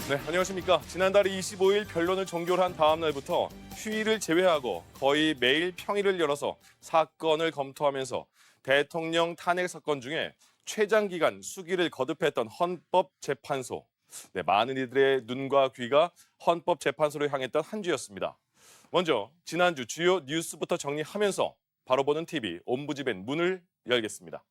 네, 안녕하십니까. 지난달 25일 변론을 종결한 다음 날부터 휴일을 제외하고 거의 매일 평일을 열어서 사건을 검토하면서 대통령 탄핵 사건 중에 최장기간 수기를 거듭했던 헌법재판소. 네, 많은 이들의 눈과 귀가 헌법재판소를 향했던 한 주였습니다. 먼저 지난주 주요 뉴스부터 정리하면서 바로 보는 TV 옴부지벤 문을 열겠습니다.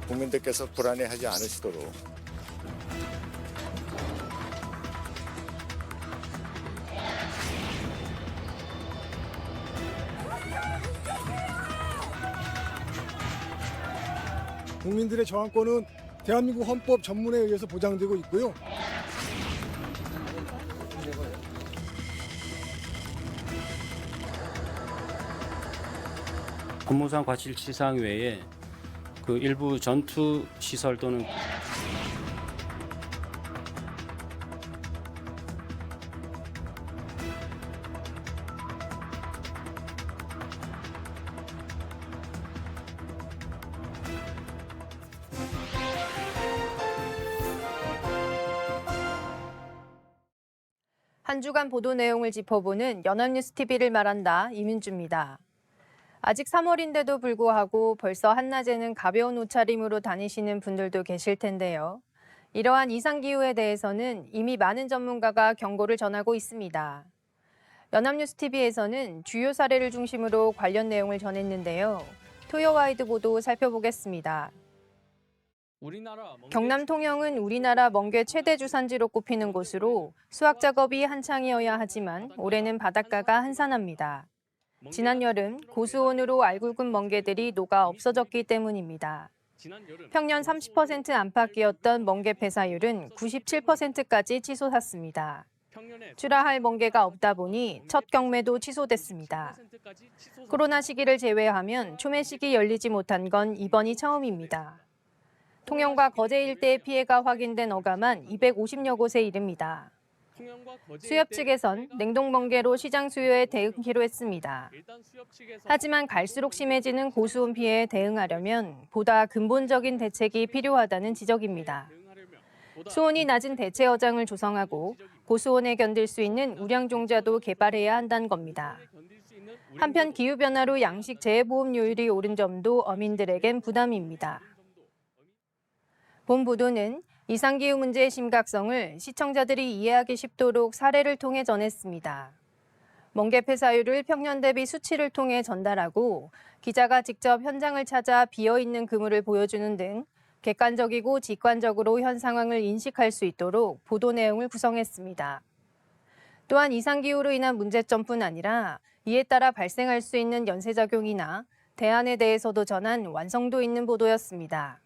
국민들께서 불안해하지 않으시도록 국민들의 저항권은 대한민국 헌법 전문에 의해서 보장되고 있고요. 업무상 과실치상 외에 그 일부 전투 시설 또는 한 주간 보도 내용을 짚어보는 연합뉴스 TV를 말한다. 이민주입니다. 아직 3월인데도 불구하고 벌써 한낮에는 가벼운 옷차림으로 다니시는 분들도 계실 텐데요. 이러한 이상기후에 대해서는 이미 많은 전문가가 경고를 전하고 있습니다. 연합뉴스 TV에서는 주요 사례를 중심으로 관련 내용을 전했는데요. 토요와이드 보도 살펴보겠습니다. 경남 통영은 우리나라 멍게 최대 주산지로 꼽히는 곳으로 수확 작업이 한창이어야 하지만 올해는 바닷가가 한산합니다. 지난 여름 고수온으로 알굵은 멍게들이 녹아 없어졌기 때문입니다. 평년 30% 안팎이었던 멍게 폐사율은 97%까지 치솟았습니다. 출하할 멍게가 없다 보니 첫 경매도 취소됐습니다. 코로나 시기를 제외하면 초매식이 열리지 못한 건 이번이 처음입니다. 통영과 거제 일대의 피해가 확인된 어감만 250여 곳에 이릅니다. 수협 측에선 냉동 멍게로 시장 수요에 대응키로 했습니다. 하지만 갈수록 심해지는 고수온 피해에 대응하려면 보다 근본적인 대책이 필요하다는 지적입니다. 수온이 낮은 대체 어장을 조성하고 고수온에 견딜 수 있는 우량종자도 개발해야 한다는 겁니다. 한편 기후변화로 양식 재해보험료율이 오른 점도 어민들에겐 부담입니다. 본 보도는 이상기후 문제의 심각성을 시청자들이 이해하기 쉽도록 사례를 통해 전했습니다. 멍게 폐사율을 평년 대비 수치를 통해 전달하고 기자가 직접 현장을 찾아 비어있는 그물을 보여주는 등 객관적이고 직관적으로 현 상황을 인식할 수 있도록 보도 내용을 구성했습니다. 또한 이상기후로 인한 문제점뿐 아니라 이에 따라 발생할 수 있는 연쇄작용이나 대안에 대해서도 전한 완성도 있는 보도였습니다.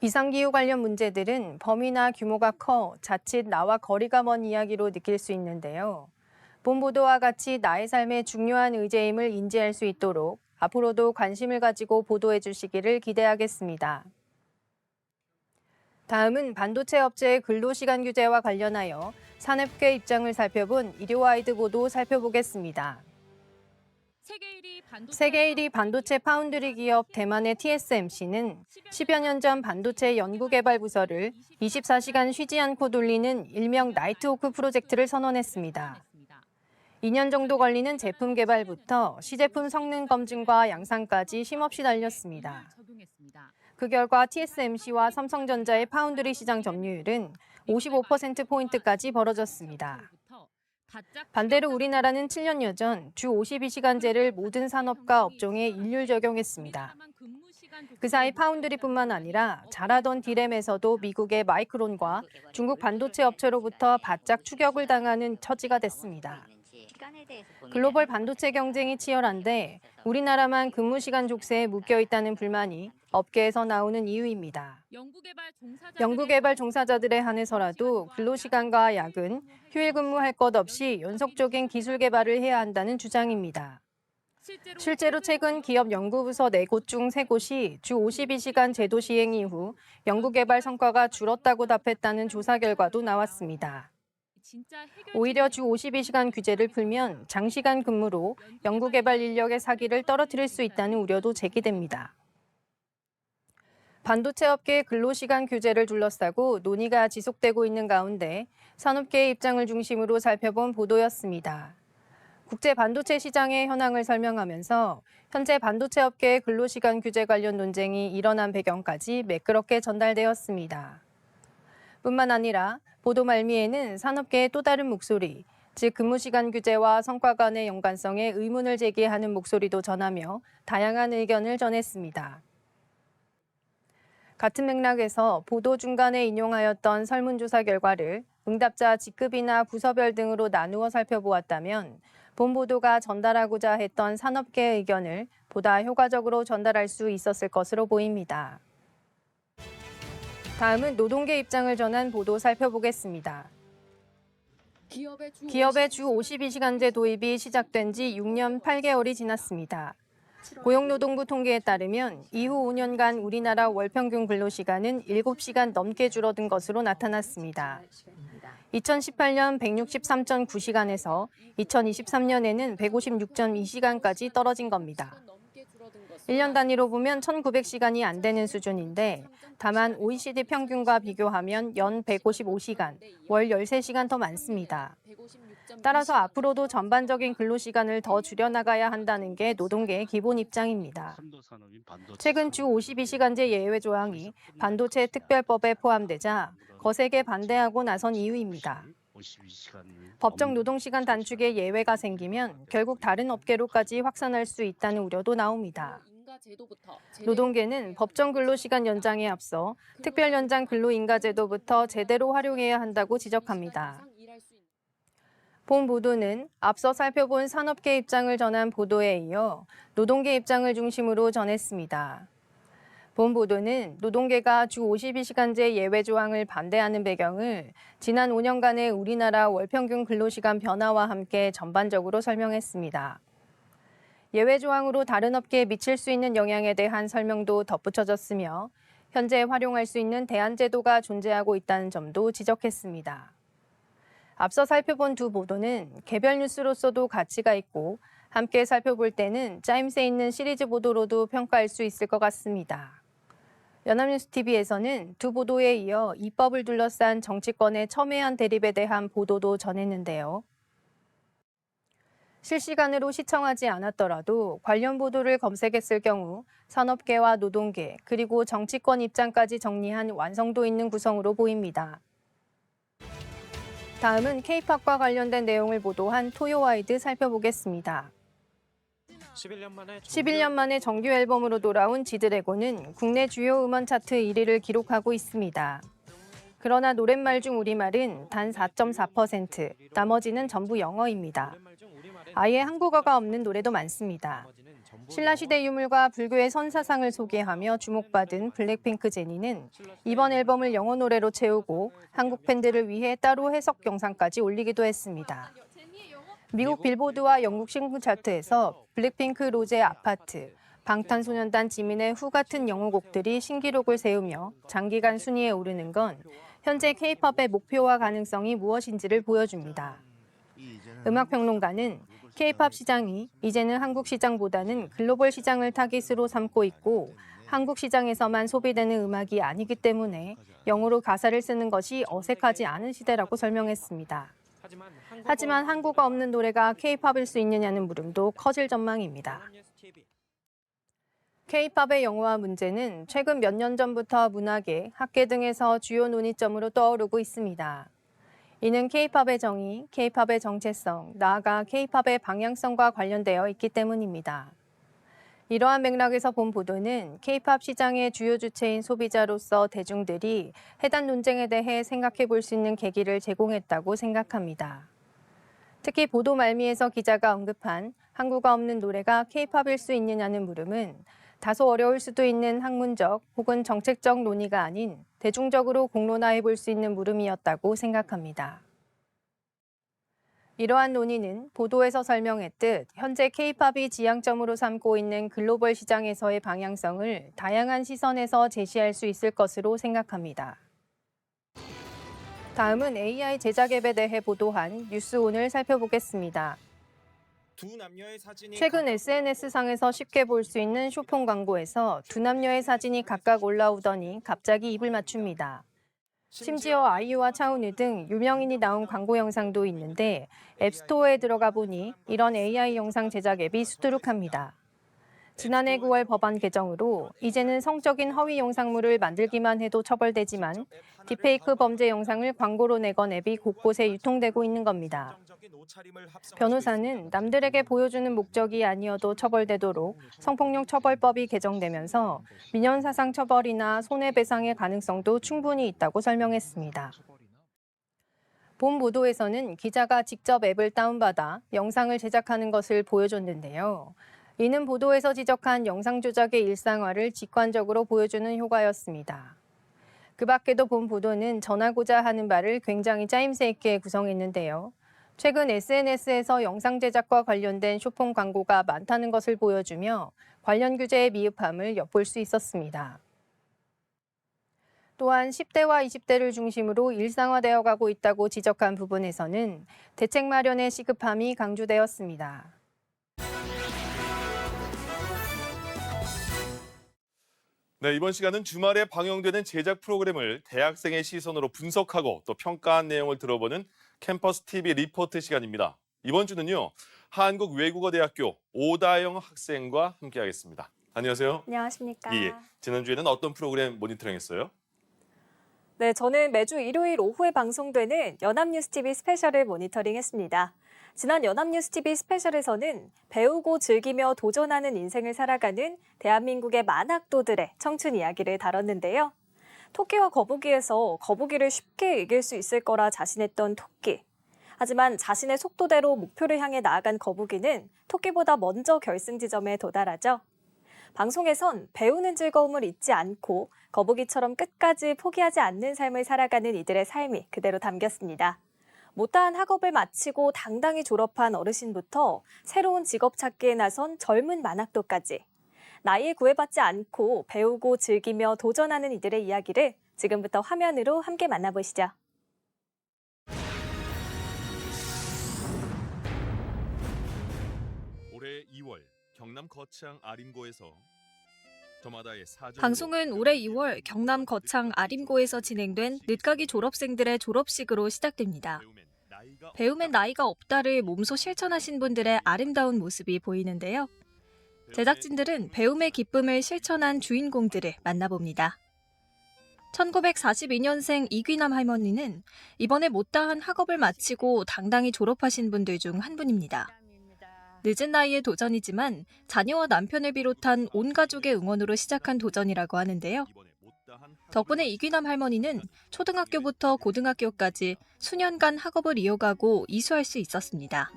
이상기후 관련 문제들은 범위나 규모가 커 자칫 나와 거리가 먼 이야기로 느낄 수 있는데요. 본 보도와 같이 나의 삶의 중요한 의제임을 인지할 수 있도록 앞으로도 관심을 가지고 보도해 주시기를 기대하겠습니다. 다음은 반도체 업체의 근로시간 규제와 관련하여 산업계 입장을 살펴본 일요와이드 보도 살펴보겠습니다. 세계 1위 반도체 파운드리 기업 대만의 TSMC는 10여 년 전 반도체 연구개발 부서를 24시간 쉬지 않고 돌리는 일명 나이트호크 프로젝트를 선언했습니다. 2년 정도 걸리는 제품 개발부터 시제품 성능 검증과 양산까지 쉼없이 달렸습니다. 그 결과 TSMC와 삼성전자의 파운드리 시장 점유율은 55%포인트까지 벌어졌습니다. 반대로 우리나라는 7년여 전 주 52시간제를 모든 산업과 업종에 일률 적용했습니다. 그 사이 파운드리뿐만 아니라 잘하던 디램에서도 미국의 마이크론과 중국 반도체 업체로부터 바짝 추격을 당하는 처지가 됐습니다. 글로벌 반도체 경쟁이 치열한데 우리나라만 근무시간 족쇄에 묶여 있다는 불만이 업계에서 나오는 이유입니다. 연구개발 종사자들에 한해서라도 근로시간과 야근, 휴일 근무할 것 없이 연속적인 기술 개발을 해야 한다는 주장입니다. 실제로 최근 기업 연구부서 4곳 중 3곳이 주 52시간 제도 시행 이후 연구개발 성과가 줄었다고 답했다는 조사 결과도 나왔습니다. 오히려 주 52시간 규제를 풀면 장시간 근무로 연구개발 인력의 사기를 떨어뜨릴 수 있다는 우려도 제기됩니다. 반도체 업계의 근로시간 규제를 둘러싸고 논의가 지속되고 있는 가운데 산업계의 입장을 중심으로 살펴본 보도였습니다. 국제 반도체 시장의 현황을 설명하면서 현재 반도체 업계의 근로시간 규제 관련 논쟁이 일어난 배경까지 매끄럽게 전달되었습니다. 뿐만 아니라 보도 말미에는 산업계의 또 다른 목소리, 즉 근무시간 규제와 성과 간의 연관성에 의문을 제기하는 목소리도 전하며 다양한 의견을 전했습니다. 같은 맥락에서 보도 중간에 인용하였던 설문조사 결과를 응답자 직급이나 부서별 등으로 나누어 살펴보았다면 본 보도가 전달하고자 했던 산업계의 의견을 보다 효과적으로 전달할 수 있었을 것으로 보입니다. 다음은 노동계 입장을 전한 보도 살펴보겠습니다. 기업의 주 52시간제 도입이 시작된 지 6년 8개월이 지났습니다. 고용노동부 통계에 따르면 이후 5년간 우리나라 월평균 근로시간은 7시간 넘게 줄어든 것으로 나타났습니다. 2018년 163.9시간에서 2023년에는 156.2시간까지 떨어진 겁니다. 1년 단위로 보면 1,900시간이 안 되는 수준인데 다만 OECD 평균과 비교하면 연 155시간, 월 13시간 더 많습니다. 따라서 앞으로도 전반적인 근로시간을 더 줄여나가야 한다는 게 노동계의 기본 입장입니다. 최근 주 52시간제 예외 조항이 반도체 특별법에 포함되자 거세게 반대하고 나선 이유입니다. 법정 노동시간 단축에 예외가 생기면 결국 다른 업계로까지 확산할 수 있다는 우려도 나옵니다. 노동계는 법정 근로시간 연장에 앞서 특별연장 근로인가제도부터 제대로 활용해야 한다고 지적합니다. 본 보도는 앞서 살펴본 산업계 입장을 전한 보도에 이어 노동계 입장을 중심으로 전했습니다. 본 보도는 노동계가 주 52시간제 예외 조항을 반대하는 배경을 지난 5년간의 우리나라 월평균 근로시간 변화와 함께 전반적으로 설명했습니다. 예외 조항으로 다른 업계에 미칠 수 있는 영향에 대한 설명도 덧붙여졌으며 현재 활용할 수 있는 대안제도가 존재하고 있다는 점도 지적했습니다. 앞서 살펴본 두 보도는 개별 뉴스로서도 가치가 있고 함께 살펴볼 때는 짜임새 있는 시리즈 보도로도 평가할 수 있을 것 같습니다. 연합뉴스TV에서는 두 보도에 이어 입법을 둘러싼 정치권의 첨예한 대립에 대한 보도도 전했는데요. 실시간으로 시청하지 않았더라도 관련 보도를 검색했을 경우 산업계와 노동계 그리고 정치권 입장까지 정리한 완성도 있는 구성으로 보입니다. 다음은 K-팝과 관련된 내용을 보도한 토요와이드 살펴보겠습니다. 11년 만에 정규 앨범으로 돌아온 지드래곤은 국내 주요 음원 차트 1위를 기록하고 있습니다. 그러나 노랫말 중 우리말은 단 4.4%, 나머지는 전부 영어입니다. 아예 한국어가 없는 노래도 많습니다. 신라시대 유물과 불교의 선사상을 소개하며 주목받은 블랙핑크 제니는 이번 앨범을 영어 노래로 채우고 한국 팬들을 위해 따로 해석 영상까지 올리기도 했습니다. 미국 빌보드와 영국 싱글 차트에서 블랙핑크 로제의 아파트, 방탄소년단 지민의 후 같은 영어 곡들이 신기록을 세우며 장기간 순위에 오르는 건 현재 K-팝의 목표와 가능성이 무엇인지를 보여줍니다. 음악평론가는 K-팝 시장이 이제는 한국 시장보다는 글로벌 시장을 타깃으로 삼고 있고 한국 시장에서만 소비되는 음악이 아니기 때문에 영어로 가사를 쓰는 것이 어색하지 않은 시대라고 설명했습니다. 하지만 한국어 없는 노래가 K-팝일 수 있느냐는 물음도 커질 전망입니다. K-팝의 영어화 문제는 최근 몇 년 전부터 문화계, 학계 등에서 주요 논의점으로 떠오르고 있습니다. 이는 K-팝의 정의, K-팝의 정체성, 나아가 K-팝의 방향성과 관련되어 있기 때문입니다. 이러한 맥락에서 본 보도는 K-팝 시장의 주요 주체인 소비자로서 대중들이 해당 논쟁에 대해 생각해 볼 수 있는 계기를 제공했다고 생각합니다. 특히 보도 말미에서 기자가 언급한 한국어 없는 노래가 K-팝일 수 있느냐는 물음은 다소 어려울 수도 있는 학문적 혹은 정책적 논의가 아닌 대중적으로 공론화해 볼 수 있는 물음이었다고 생각합니다. 이러한 논의는 보도에서 설명했듯 현재 K-팝이 지향점으로 삼고 있는 글로벌 시장에서의 방향성을 다양한 시선에서 제시할 수 있을 것으로 생각합니다. 다음은 AI 제작 앱에 대해 보도한 뉴스온을 살펴보겠습니다. 최근 SNS상에서 쉽게 볼 수 있는 쇼폰 광고에서 두 남녀의 사진이 각각 올라오더니 갑자기 입을 맞춥니다. 심지어 아이유와 차은우 등 유명인이 나온 광고 영상도 있는데 앱스토어에 들어가 보니 이런 AI 영상 제작 앱이 수두룩합니다. 지난해 9월 법안 개정으로 이제는 성적인 허위 영상물을 만들기만 해도 처벌되지만 딥페이크 범죄 영상을 광고로 내건 앱이 곳곳에 유통되고 있는 겁니다. 변호사는 남들에게 보여주는 목적이 아니어도 처벌되도록 성폭력 처벌법이 개정되면서 민형사상 처벌이나 손해배상의 가능성도 충분히 있다고 설명했습니다. 본 보도에서는 기자가 직접 앱을 다운받아 영상을 제작하는 것을 보여줬는데요. 이는 보도에서 지적한 영상 조작의 일상화를 직관적으로 보여주는 효과였습니다. 그 밖에도 본 보도는 전하고자 하는 바를 굉장히 짜임새 있게 구성했는데요. 최근 SNS에서 영상 제작과 관련된 쇼폰 광고가 많다는 것을 보여주며 관련 규제의 미흡함을 엿볼 수 있었습니다. 또한 10대와 20대를 중심으로 일상화되어 가고 있다고 지적한 부분에서는 대책 마련의 시급함이 강조되었습니다. 네, 이번 시간은 주말에 방영되는 제작 프로그램을 대학생의 시선으로 분석하고 또 평가한 내용을 들어보는 캠퍼스 TV 리포트 시간입니다. 이번 주는요, 한국외국어대학교 오다영 학생과 함께하겠습니다. 안녕하세요. 안녕하십니까. 예, 지난주에는 어떤 프로그램 모니터링했어요? 네, 저는 매주 일요일 오후에 방송되는 연합뉴스TV 스페셜을 모니터링했습니다. 지난 연합뉴스TV 스페셜에서는 배우고 즐기며 도전하는 인생을 살아가는 대한민국의 만학도들의 청춘 이야기를 다뤘는데요. 토끼와 거북이에서 거북이를 쉽게 이길 수 있을 거라 자신했던 토끼. 하지만 자신의 속도대로 목표를 향해 나아간 거북이는 토끼보다 먼저 결승 지점에 도달하죠. 방송에선 배우는 즐거움을 잊지 않고 거북이처럼 끝까지 포기하지 않는 삶을 살아가는 이들의 삶이 그대로 담겼습니다. 못다한 학업을 마치고 당당히 졸업한 어르신부터 새로운 직업 찾기에 나선 젊은 만학도까지 나이에 구애받지 않고 배우고 즐기며 도전하는 이들의 이야기를 지금부터 화면으로 함께 만나보시죠. 올해 2월 경남 거창 아림고에서 방송은 올해 2월 경남 거창 아림고에서 진행된 늦가기 졸업생들의 졸업식으로 시작됩니다. 배움엔 나이가 없다를 몸소 실천하신 분들의 아름다운 모습이 보이는데요. 제작진들은 배움의 기쁨을 실천한 주인공들을 만나봅니다. 1942년생 이귀남 할머니는 이번에 못다한 학업을 마치고 당당히 졸업하신 분들 중 한 분입니다. 늦은 나이의 도전이지만 자녀와 남편을 비롯한 온 가족의 응원으로 시작한 도전이라고 하는데요. 덕분에 이귀남 할머니는 초등학교부터 고등학교까지 수년간 학업을 이어가고 이수할 수 있었습니다.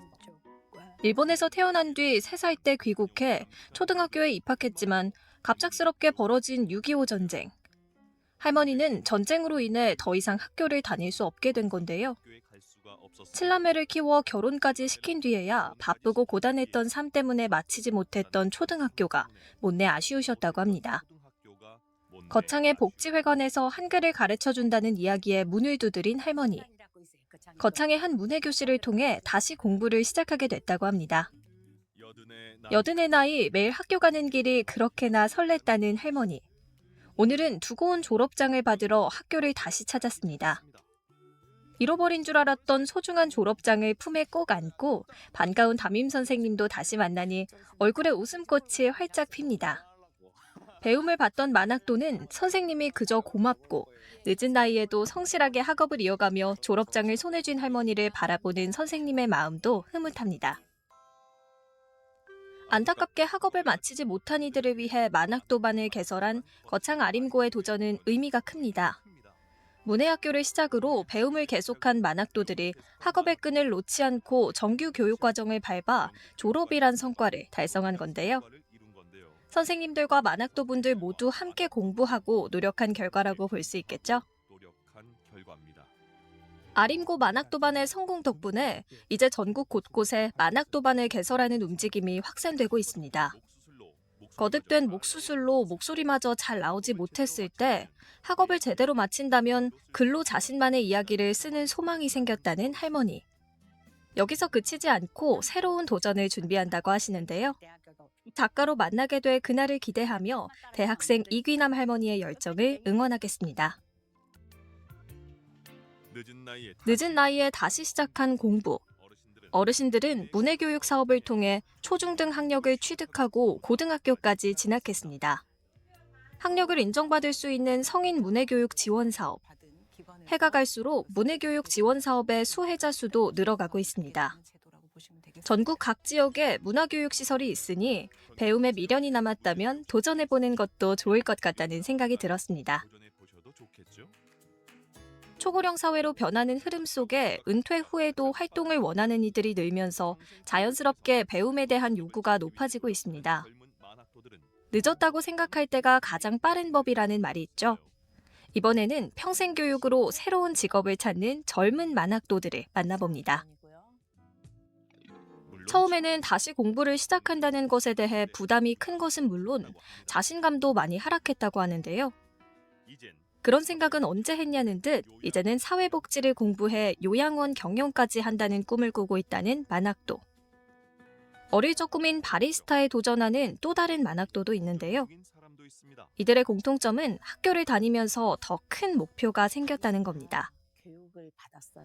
일본에서 태어난 뒤 3살 때 귀국해 초등학교에 입학했지만 갑작스럽게 벌어진 6.25 전쟁. 할머니는 전쟁으로 인해 더 이상 학교를 다닐 수 없게 된 건데요. 7남매를 키워 결혼까지 시킨 뒤에야 바쁘고 고단했던 삶 때문에 마치지 못했던 초등학교가 못내 아쉬우셨다고 합니다. 거창의 복지회관에서 한글을 가르쳐준다는 이야기에 문을 두드린 할머니. 거창의 한 문해교실을 통해 다시 공부를 시작하게 됐다고 합니다. 80의 나이 매일 학교 가는 길이 그렇게나 설렜다는 할머니. 오늘은 두고 온 졸업장을 받으러 학교를 다시 찾았습니다. 잃어버린 줄 알았던 소중한 졸업장을 품에 꼭 안고 반가운 담임 선생님도 다시 만나니 얼굴에 웃음꽃이 활짝 핍니다. 배움을 받던 만학도는 선생님이 그저 고맙고 늦은 나이에도 성실하게 학업을 이어가며 졸업장을 손에 쥔 할머니를 바라보는 선생님의 마음도 흐뭇합니다. 안타깝게 학업을 마치지 못한 이들을 위해 만학도반을 개설한 거창 아림고의 도전은 의미가 큽니다. 문해학교를 시작으로 배움을 계속한 만학도들이 학업의 끈을 놓지 않고 정규 교육과정을 밟아 졸업이란 성과를 달성한 건데요. 선생님들과 만학도분들 모두 함께 공부하고 노력한 결과라고 볼 수 있겠죠. 아림고 만학도반의 성공 덕분에 이제 전국 곳곳에 만학도반을 개설하는 움직임이 확산되고 있습니다. 거듭된 목 수술로 목소리마저 잘 나오지 못했을 때 학업을 제대로 마친다면 글로 자신만의 이야기를 쓰는 소망이 생겼다는 할머니. 여기서 그치지 않고 새로운 도전을 준비한다고 하시는데요. 작가로 만나게 될 그날을 기대하며 대학생 이귀남 할머니의 열정을 응원하겠습니다. 늦은 나이에 다시 시작한 공부. 어르신들은 문해교육 사업을 통해 초중등 학력을 취득하고 고등학교까지 진학했습니다. 학력을 인정받을 수 있는 성인 문해교육 지원 사업. 해가 갈수록 문해교육 지원 사업의 수혜자 수도 늘어가고 있습니다. 전국 각 지역에 문화교육 시설이 있으니 배움에 미련이 남았다면 도전해보는 것도 좋을 것 같다는 생각이 들었습니다. 초고령 사회로 변하는 흐름 속에 은퇴 후에도 활동을 원하는 이들이 늘면서 자연스럽게 배움에 대한 요구가 높아지고 있습니다. 늦었다고 생각할 때가 가장 빠른 법이라는 말이 있죠. 이번에는 평생교육으로 새로운 직업을 찾는 젊은 만학도들을 만나봅니다. 처음에는 다시 공부를 시작한다는 것에 대해 부담이 큰 것은 물론 자신감도 많이 하락했다고 하는데요. 그런 생각은 언제 했냐는 듯 이제는 사회복지를 공부해 요양원 경영까지 한다는 꿈을 꾸고 있다는 만학도. 어릴 적 꿈인 바리스타에 도전하는 또 다른 만학도도 있는데요. 이들의 공통점은 학교를 다니면서 더 큰 목표가 생겼다는 겁니다.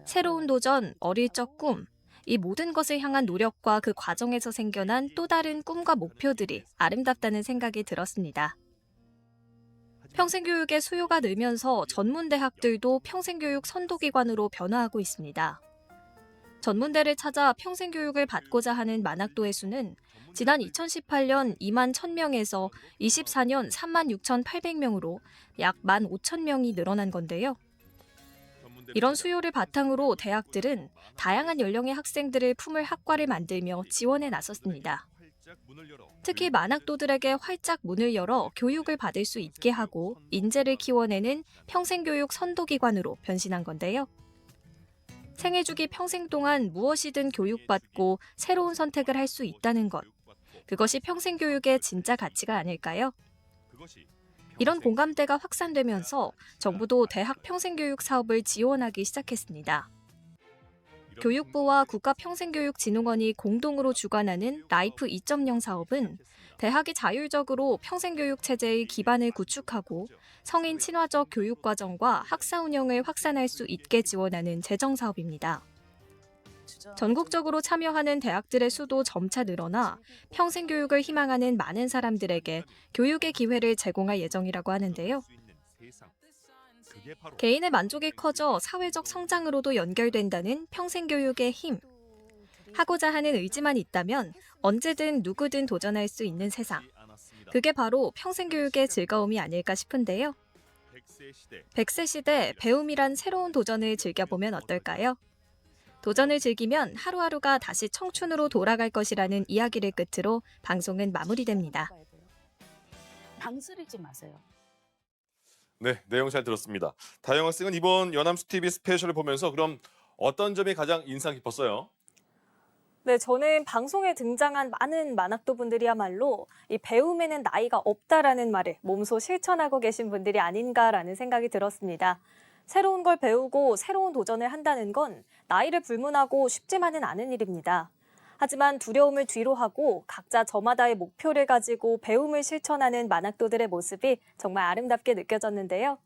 새로운 도전, 어릴 적 꿈, 이 모든 것을 향한 노력과 그 과정에서 생겨난 또 다른 꿈과 목표들이 아름답다는 생각이 들었습니다. 평생교육의 수요가 늘면서 전문대학들도 평생교육 선도기관으로 변화하고 있습니다. 전문대를 찾아 평생교육을 받고자 하는 만학도의 수는 지난 2018년 2만 1,000명에서 24년 3만 6,800명으로 약 1만 5천 명이 늘어난 건데요. 이런 수요를 바탕으로 대학들은 다양한 연령의 학생들을 품을 학과를 만들며 지원에 나섰습니다. 특히 만학도들에게 활짝 문을 열어 교육을 받을 수 있게 하고 인재를 키워내는 평생교육 선도기관으로 변신한 건데요. 생애 주기 평생 동안 무엇이든 교육받고 새로운 선택을 할 수 있다는 것. 그것이 평생교육의 진짜 가치가 아닐까요? 이런 공감대가 확산되면서 정부도 대학 평생교육 사업을 지원하기 시작했습니다. 교육부와 국가평생교육진흥원이 공동으로 주관하는 라이프 2.0 사업은 대학이 자율적으로 평생교육 체제의 기반을 구축하고 성인 친화적 교육 과정과 학사 운영을 확산할 수 있게 지원하는 재정 사업입니다. 전국적으로 참여하는 대학들의 수도 점차 늘어나 평생교육을 희망하는 많은 사람들에게 교육의 기회를 제공할 예정이라고 하는데요. 개인의 만족이 커져 사회적 성장으로도 연결된다는 평생교육의 힘. 하고자 하는 의지만 있다면 언제든 누구든 도전할 수 있는 세상. 그게 바로 평생교육의 즐거움이 아닐까 싶은데요. 100세 시대 배움이란 새로운 도전을 즐겨보면 어떨까요? 도전을 즐기면 하루하루가 다시 청춘으로 돌아갈 것이라는 이야기를 끝으로 방송은 마무리됩니다. 방스르지 마세요. 네, 내용 잘 들었습니다. 다영 학생은 이번 연암수 TV 스페셜을 보면서 그럼 어떤 점이 가장 인상 깊었어요? 네, 저는 방송에 등장한 많은 만학도 분들이야말로 이 배움에는 나이가 없다라는 말을 몸소 실천하고 계신 분들이 아닌가라는 생각이 들었습니다. 새로운 걸 배우고 새로운 도전을 한다는 건 나이를 불문하고 쉽지만은 않은 일입니다. 하지만 두려움을 뒤로 하고 각자 저마다의 목표를 가지고 배움을 실천하는 만학도들의 모습이 정말 아름답게 느껴졌는데요.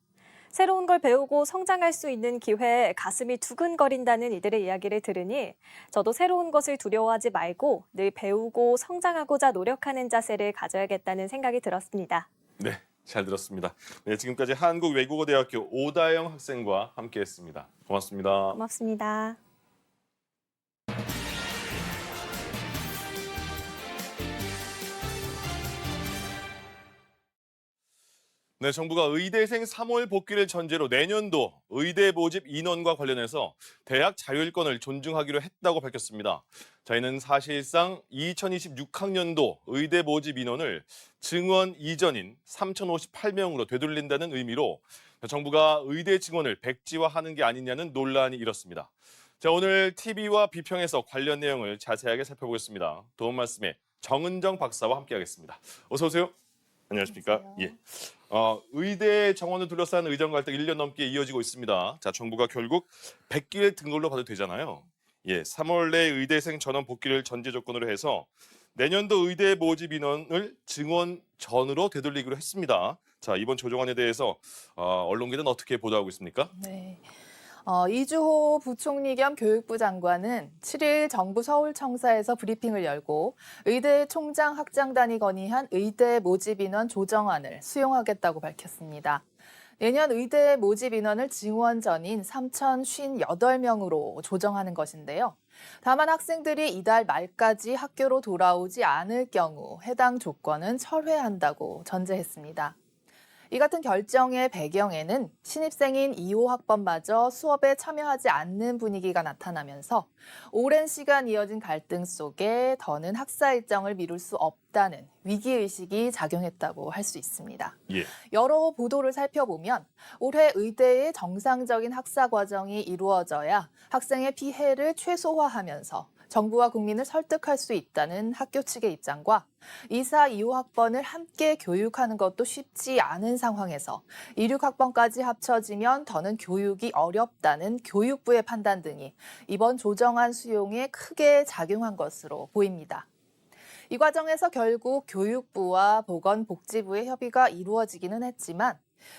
새로운 걸 배우고 성장할 수 있는 기회에 가슴이 두근거린다는 이들의 이야기를 들으니 저도 새로운 것을 두려워하지 말고 늘 배우고 성장하고자 노력하는 자세를 가져야겠다는 생각이 들었습니다. 네, 잘 들었습니다. 네, 지금까지 한국외국어대학교 오다영 학생과 함께했습니다. 고맙습니다. 고맙습니다. 네, 정부가 의대생 3월 복귀를 전제로 내년도 의대 모집 인원과 관련해서 대학 자율권을 존중하기로 했다고 밝혔습니다. 저희는 사실상 2026학년도 의대 모집 인원을 증원 이전인 3,058명으로 되돌린다는 의미로 정부가 의대 증원을 백지화하는 게 아니냐는 논란이 일었습니다. 자, 오늘 TV와 비평에서 관련 내용을 자세하게 살펴보겠습니다. 도움 말씀에 정은정 박사와 함께하겠습니다. 어서 오세요. 안녕하십니까? 예. 의대 정원을 둘러싼 의정 갈등 1년 넘게 이어지고 있습니다. 자, 정부가 결국 100길 든 걸로 봐도 되잖아요. 예, 3월 내 의대생 전원 복귀를 전제 조건으로 해서 내년도 의대 모집 인원을 증원 전으로 되돌리기로 했습니다. 자, 이번 조정안에 대해서 언론계는 어떻게 보도하고 있습니까? 네. 이주호 부총리 겸 교육부 장관은 7일 정부 서울청사에서 브리핑을 열고 의대 총장 학장단이 건의한 의대 모집 인원 조정안을 수용하겠다고 밝혔습니다. 내년 의대 모집 인원을 증원 전인 3,058명으로 조정하는 것인데요. 다만 학생들이 이달 말까지 학교로 돌아오지 않을 경우 해당 조건은 철회한다고 전제했습니다. 이 같은 결정의 배경에는 신입생인 2호 학번마저 수업에 참여하지 않는 분위기가 나타나면서 오랜 시간 이어진 갈등 속에 더는 학사 일정을 미룰 수 없다는 위기의식이 작용했다고 할 수 있습니다. 예. 여러 보도를 살펴보면 올해 의대의 정상적인 학사 과정이 이루어져야 학생의 피해를 최소화하면서 정부와 국민을 설득할 수 있다는 학교 측의 입장과 2사, 2호 학번을 함께 교육하는 것도 쉽지 않은 상황에서 2, 6학번까지 합쳐지면 더는 교육이 어렵다는 교육부의 판단 등이 이번 조정안 수용에 크게 작용한 것으로 보입니다. 이 과정에서 결국 교육부와 보건복지부의 협의가 이루어지기는 했지만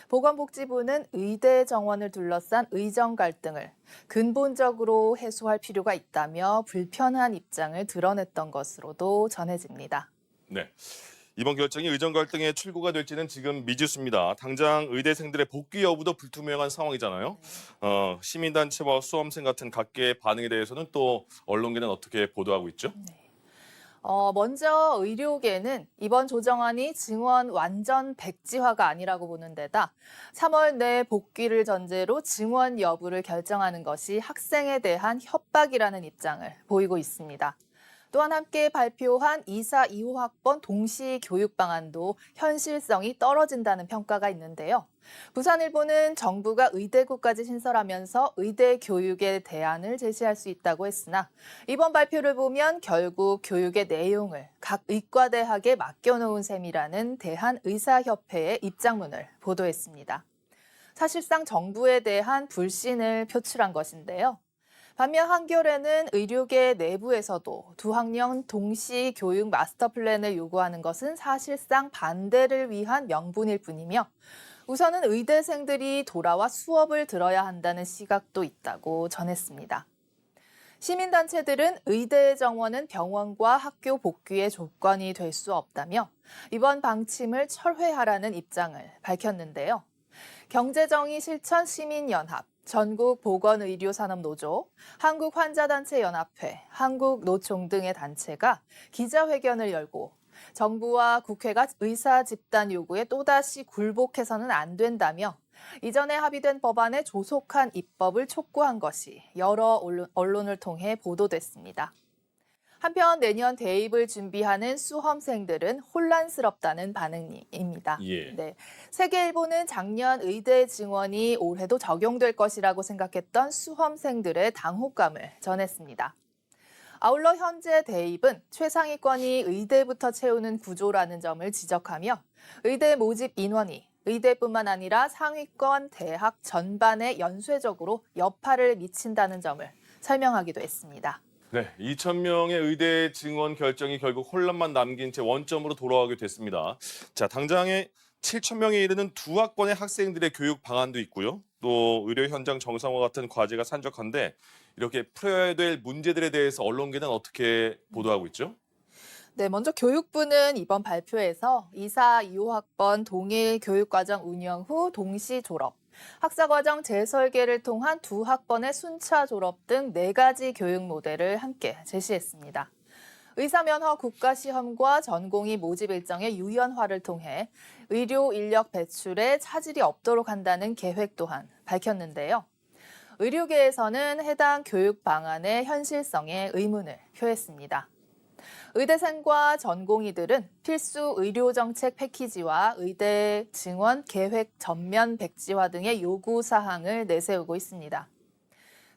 보건복지부는 의대 정원을 둘러싼 의정 갈등을 근본적으로 해소할 필요가 있다며 불편한 입장을 드러냈던 것으로도 전해집니다. 네. 이번 결정이 의정 갈등의 출구가 될지는 지금 미지수입니다. 당장 의대생들의 복귀 여부도 불투명한 상황이잖아요. 시민단체와 수험생 같은 각계의 반응에 대해서는 또 언론계는 어떻게 보도하고 있죠? 먼저 의료계는 이번 조정안이 증원 완전 백지화가 아니라고 보는 데다 3월 내 복귀를 전제로 증원 여부를 결정하는 것이 학생에 대한 협박이라는 입장을 보이고 있습니다. 또한 함께 발표한 2사, 2호 학번 동시 교육 방안도 현실성이 떨어진다는 평가가 있는데요. 부산일보는 정부가 의대구까지 신설하면서 의대 교육의 대안을 제시할 수 있다고 했으나 이번 발표를 보면 결국 교육의 내용을 각 의과대학에 맡겨놓은 셈이라는 대한의사협회의 입장문을 보도했습니다. 사실상 정부에 대한 불신을 표출한 것인데요. 반면 한겨레는 의료계 내부에서도 두 학년 동시 교육 마스터 플랜을 요구하는 것은 사실상 반대를 위한 명분일 뿐이며 우선은 의대생들이 돌아와 수업을 들어야 한다는 시각도 있다고 전했습니다. 시민단체들은 의대 정원은 병원과 학교 복귀의 조건이 될 수 없다며 이번 방침을 철회하라는 입장을 밝혔는데요. 경제정의 실천 시민연합, 전국보건의료산업노조, 한국환자단체연합회, 한국노총 등의 단체가 기자회견을 열고 정부와 국회가 의사 집단 요구에 또다시 굴복해서는 안 된다며 이전에 합의된 법안의 조속한 입법을 촉구한 것이 여러 언론을 통해 보도됐습니다. 한편 내년 대입을 준비하는 수험생들은 혼란스럽다는 반응입니다. 예. 네, 세계일보는 작년 의대 증원이 올해도 적용될 것이라고 생각했던 수험생들의 당혹감을 전했습니다. 아울러 현재 대입은 최상위권이 의대부터 채우는 구조라는 점을 지적하며 의대 모집 인원이 의대뿐만 아니라 상위권 대학 전반에 연쇄적으로 여파를 미친다는 점을 설명하기도 했습니다. 네, 2,000명의 의대 증원 결정이 결국 혼란만 남긴 채 원점으로 돌아가게 됐습니다. 자, 당장에 7,000명에 이르는 두 학번의 학생들의 교육 방안도 있고요. 또 의료 현장 정상화 같은 과제가 산적한데 이렇게 풀어야 될 문제들에 대해서 언론계는 어떻게 보도하고 있죠? 네, 먼저 교육부는 이번 발표에서 2사, 2호 학번 동일 교육과정 운영 후 동시 졸업, 학사과정 재설계를 통한 두 학번의 순차 졸업 등 4가지 교육 모델을 함께 제시했습니다. 의사면허 국가시험과 전공의 모집 일정의 유연화를 통해 의료 인력 배출에 차질이 없도록 한다는 계획 또한 밝혔는데요. 의료계에서는 해당 교육 방안의 현실성에 의문을 표했습니다. 의대생과 전공의들은 필수 의료정책 패키지와 의대 증원 계획 전면 백지화 등의 요구 사항을 내세우고 있습니다.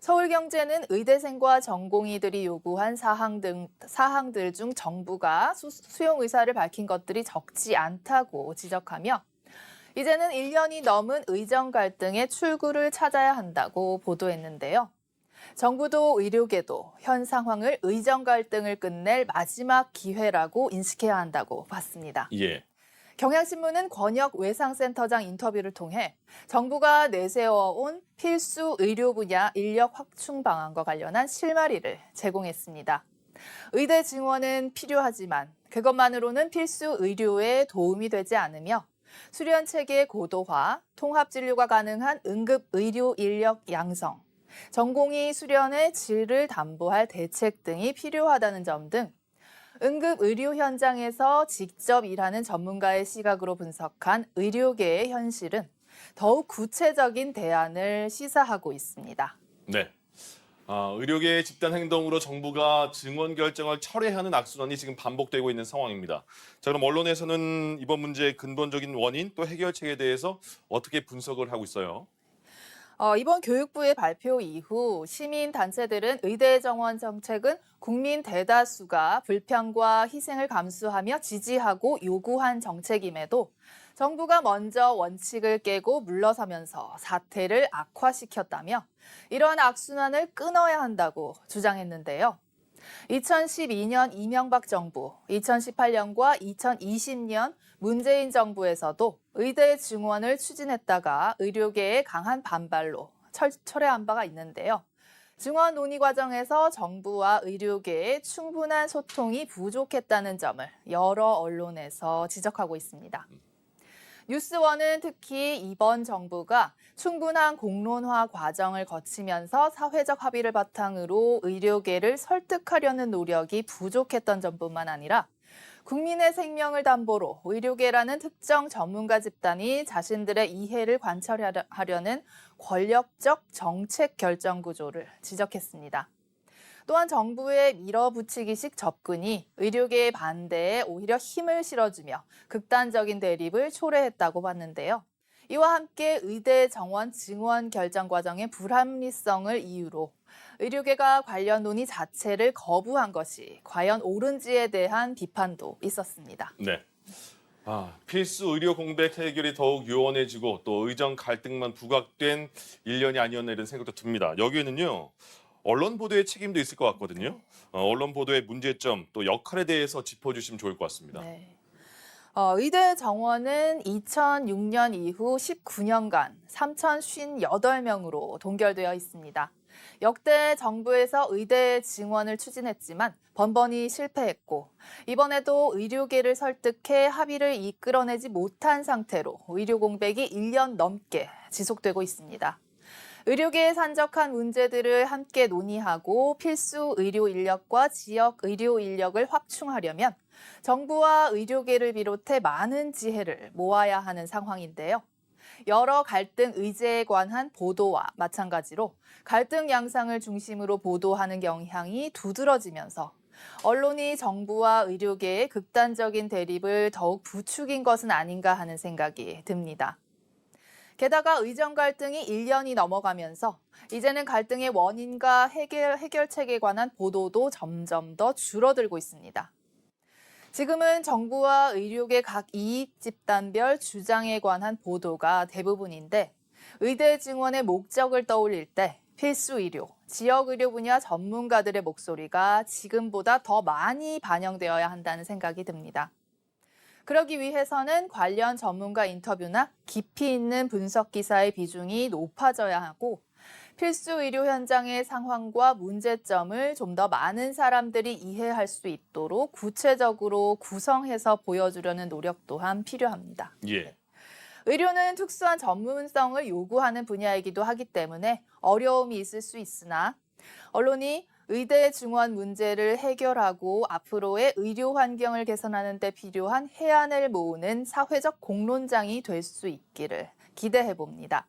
서울경제는 의대생과 전공의들이 요구한 사항들 중 정부가 수용 의사를 밝힌 것들이 적지 않다고 지적하며 이제는 1년이 넘은 의정 갈등의 출구를 찾아야 한다고 보도했는데요. 정부도 의료계도 현 상황을 의정 갈등을 끝낼 마지막 기회라고 인식해야 한다고 봤습니다. 예. 경향신문은 권혁 외상센터장 인터뷰를 통해 정부가 내세워온 필수 의료 분야 인력 확충 방안과 관련한 실마리를 제공했습니다. 의대 증원은 필요하지만 그것만으로는 필수 의료에 도움이 되지 않으며 수련 체계 고도화, 통합 진료가 가능한 응급 의료 인력 양성, 전공의 수련의 질을 담보할 대책 등이 필요하다는 점 등 응급 의료 현장에서 직접 일하는 전문가의 시각으로 분석한 의료계의 현실은 더욱 구체적인 대안을 시사하고 있습니다. 네. 의료계의 집단 행동으로 정부가 증원 결정을 철회하는 악순환이 지금 반복되고 있는 상황입니다. 자, 그럼 언론에서는 이번 문제의 근본적인 원인 또 해결책에 대해서 어떻게 분석을 하고 있어요? 이번 교육부의 발표 이후 시민단체들은 의대 정원 정책은 국민 대다수가 불평과 희생을 감수하며 지지하고 요구한 정책임에도 정부가 먼저 원칙을 깨고 물러서면서 사태를 악화시켰다며 이러한 악순환을 끊어야 한다고 주장했는데요. 2012년 이명박 정부, 2018년과 2020년 문재인 정부에서도 의대 증원을 추진했다가 의료계의 강한 반발로 철회한 바가 있는데요. 증원 논의 과정에서 정부와 의료계의 충분한 소통이 부족했다는 점을 여러 언론에서 지적하고 있습니다. 뉴스원은 특히 이번 정부가 충분한 공론화 과정을 거치면서 사회적 합의를 바탕으로 의료계를 설득하려는 노력이 부족했던 점뿐만 아니라 국민의 생명을 담보로 의료계라는 특정 전문가 집단이 자신들의 이해를 관철하려는 권력적 정책 결정 구조를 지적했습니다. 또한 정부의 밀어붙이기식 접근이 의료계의 반대에 오히려 힘을 실어주며 극단적인 대립을 초래했다고 봤는데요. 이와 함께 의대 정원 증원 결정 과정의 불합리성을 이유로 의료계가 관련 논의 자체를 거부한 것이 과연 옳은지에 대한 비판도 있었습니다. 네. 필수 의료 공백 해결이 더욱 요원해지고 또 의정 갈등만 부각된 1년이 아니었나 이런 생각도 듭니다. 여기에는요. 언론 보도의 책임도 있을 것 같거든요. 언론 보도의 문제점 또 역할에 대해서 짚어주시면 좋을 것 같습니다. 네. 의대 정원은 2006년 이후 19년간 3,058명으로 동결되어 있습니다. 역대 정부에서 의대 증원을 추진했지만 번번이 실패했고 이번에도 의료계를 설득해 합의를 이끌어내지 못한 상태로 의료 공백이 1년 넘게 지속되고 있습니다. 의료계에 산적한 문제들을 함께 논의하고 필수 의료 인력과 지역 의료 인력을 확충하려면 정부와 의료계를 비롯해 많은 지혜를 모아야 하는 상황인데요. 여러 갈등 의제에 관한 보도와 마찬가지로 갈등 양상을 중심으로 보도하는 경향이 두드러지면서 언론이 정부와 의료계의 극단적인 대립을 더욱 부추긴 것은 아닌가 하는 생각이 듭니다. 게다가 의정 갈등이 1년이 넘어가면서 이제는 갈등의 원인과 해결책에 관한 보도도 점점 더 줄어들고 있습니다. 지금은 정부와 의료계 각 이익 집단별 주장에 관한 보도가 대부분인데 의대 증원의 목적을 떠올릴 때 필수 의료, 지역 의료 분야 전문가들의 목소리가 지금보다 더 많이 반영되어야 한다는 생각이 듭니다. 그러기 위해서는 관련 전문가 인터뷰나 깊이 있는 분석 기사의 비중이 높아져야 하고 필수 의료 현장의 상황과 문제점을 좀 더 많은 사람들이 이해할 수 있도록 구체적으로 구성해서 보여주려는 노력 또한 필요합니다. 예. 의료는 특수한 전문성을 요구하는 분야이기도 하기 때문에 어려움이 있을 수 있으나 언론이 의대 증원 문제를 해결하고 앞으로의 의료 환경을 개선하는 데 필요한 해안을 모으는 사회적 공론장이 될 수 있기를 기대해 봅니다.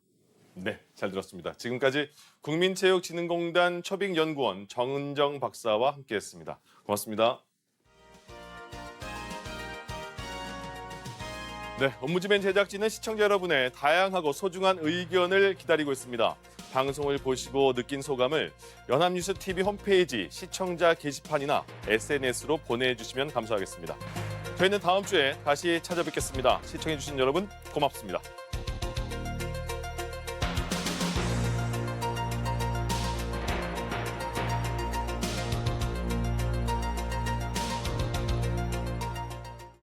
네, 잘 들었습니다. 지금까지 국민체육진흥공단 초빙연구원 정은정 박사와 함께했습니다. 고맙습니다. 네, 업무지맨 제작진은 시청자 여러분의 다양하고 소중한 의견을 기다리고 있습니다. 방송을 보시고 느낀 소감을 연합뉴스 TV 홈페이지 시청자 게시판이나 SNS로 보내주시면 감사하겠습니다. 저희는 다음 주에 다시 찾아뵙겠습니다. 시청해주신 여러분 고맙습니다.